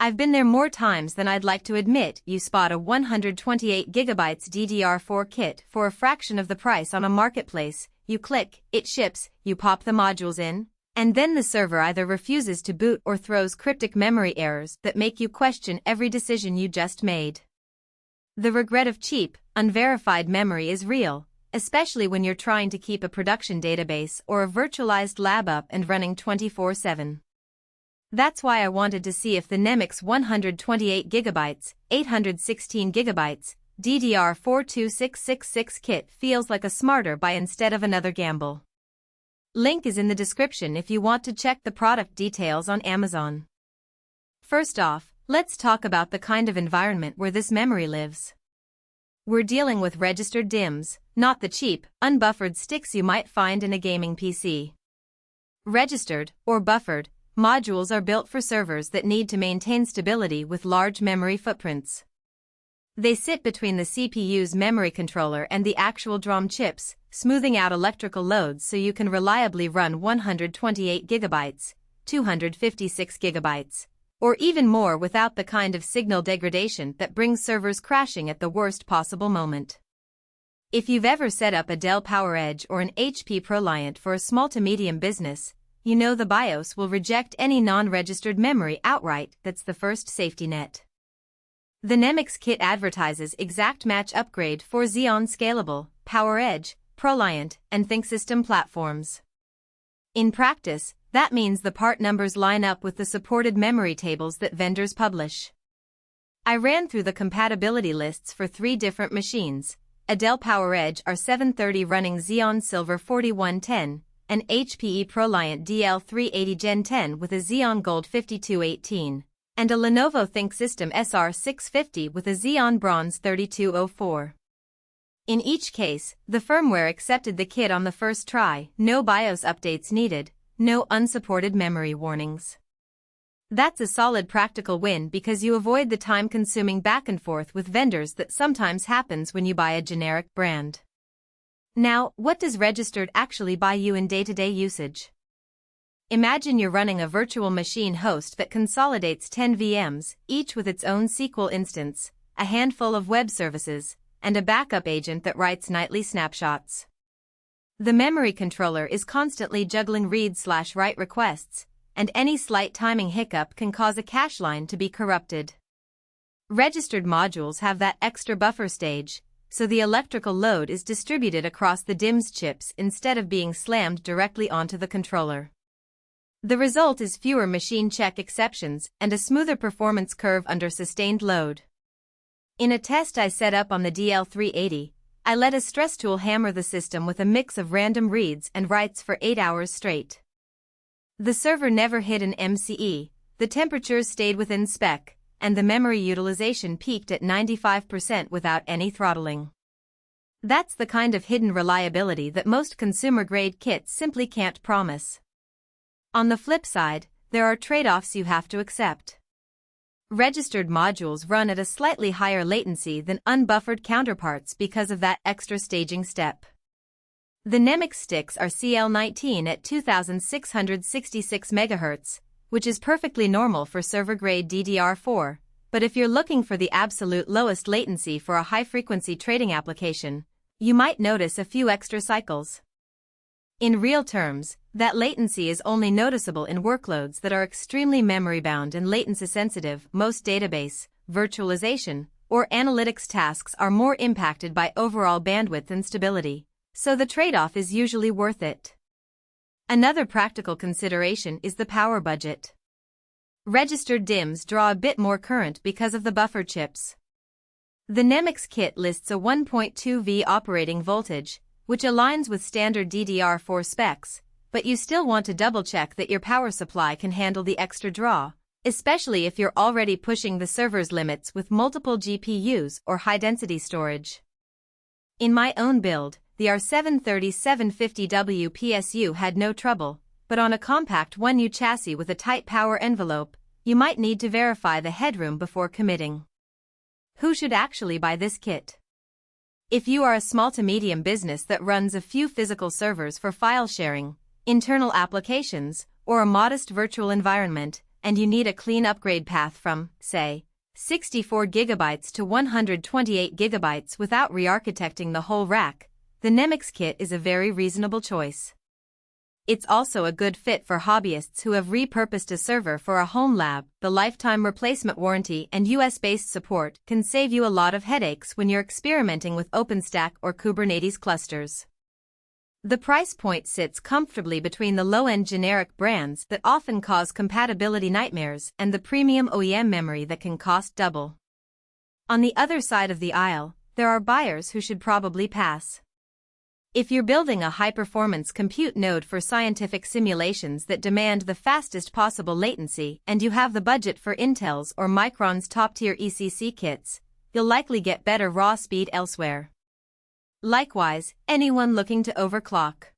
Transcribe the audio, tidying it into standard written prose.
I've been there more times than I'd like to admit. You spot a 128GB DDR4 kit for a fraction of the price on a marketplace, you click, it ships, you pop the modules in, and then the server either refuses to boot or throws cryptic memory errors that make you question every decision you just made. The regret of cheap, unverified memory is real, especially when you're trying to keep a production database or a virtualized lab up and running 24/7. That's why I wanted to see if the NEMIX 128GB, 816GB, DDR4 2666 kit feels like a smarter buy instead of another gamble. Link is in the description if you want to check the product details on Amazon. First off, let's talk about the kind of environment where this memory lives. We're dealing with registered DIMMs, not the cheap, unbuffered sticks you might find in a gaming PC. Registered, or buffered, modules are built for servers that need to maintain stability with large memory footprints. They sit between the CPU's memory controller and the actual DRAM chips, smoothing out electrical loads so you can reliably run 128GB, 256GB, or even more without the kind of signal degradation that brings servers crashing at the worst possible moment. If you've ever set up a Dell PowerEdge or an HP ProLiant for a small to medium business, you know the BIOS will reject any non-registered memory outright. That's the first safety net. The NEMIX kit advertises exact match upgrade for Xeon Scalable, PowerEdge, ProLiant, and ThinkSystem platforms. In practice, that means the part numbers line up with the supported memory tables that vendors publish. I ran through the compatibility lists for 3 different machines: a Dell PowerEdge R730 running Xeon Silver 4110, an HPE ProLiant DL380 Gen 10 with a Xeon Gold 5218, and a Lenovo ThinkSystem SR650 with a Xeon Bronze 3204. In each case, the firmware accepted the kit on the first try, no BIOS updates needed, no unsupported memory warnings. That's a solid practical win because you avoid the time-consuming back and forth with vendors that sometimes happens when you buy a generic brand. Now, what does registered actually buy you in day-to-day usage? Imagine you're running a virtual machine host that consolidates 10 VMs, each with its own SQL instance, a handful of web services, and a backup agent that writes nightly snapshots. The memory controller is constantly juggling read/write requests, and any slight timing hiccup can cause a cache line to be corrupted. Registered modules have that extra buffer stage, so the electrical load is distributed across the DIMMs chips instead of being slammed directly onto the controller. The result is fewer machine check exceptions and a smoother performance curve under sustained load. In a test I set up on the DL380, I let a stress tool hammer the system with a mix of random reads and writes for 8 hours straight. The server never hit an MCE, the temperatures stayed within spec, and the memory utilization peaked at 95% without any throttling. That's the kind of hidden reliability that most consumer-grade kits simply can't promise. On the flip side, there are trade-offs you have to accept. Registered modules run at a slightly higher latency than unbuffered counterparts because of that extra staging step. The NEMIX sticks are CL19 at 2666 MHz, which is perfectly normal for server-grade DDR4, but if you're looking for the absolute lowest latency for a high-frequency trading application, you might notice a few extra cycles. In real terms, that latency is only noticeable in workloads that are extremely memory-bound and latency-sensitive. Most database, virtualization, or analytics tasks are more impacted by overall bandwidth and stability, so the trade-off is usually worth it. Another practical consideration is the power budget. Registered DIMMs draw a bit more current because of the buffer chips. The NEMIX kit lists a 1.2 V operating voltage, which aligns with standard DDR4 specs, but you still want to double-check that your power supply can handle the extra draw, especially if you're already pushing the server's limits with multiple GPUs or high-density storage. In my own build, the R730-750W PSU had no trouble, but on a compact 1U chassis with a tight power envelope, you might need to verify the headroom before committing. Who should actually buy this kit? If you are a small to medium business that runs a few physical servers for file sharing, internal applications, or a modest virtual environment, and you need a clean upgrade path from, say, 64GB to 128GB without re-architecting the whole rack, the NEMIX kit is a very reasonable choice. It's also a good fit for hobbyists who have repurposed a server for a home lab. The lifetime replacement warranty and US-based support can save you a lot of headaches when you're experimenting with OpenStack or Kubernetes clusters. The price point sits comfortably between the low-end generic brands that often cause compatibility nightmares and the premium OEM memory that can cost double. On the other side of the aisle, there are buyers who should probably pass. If you're building a high-performance compute node for scientific simulations that demand the fastest possible latency and you have the budget for Intel's or Micron's top-tier ECC kits, you'll likely get better raw speed elsewhere. Likewise, anyone looking to overclock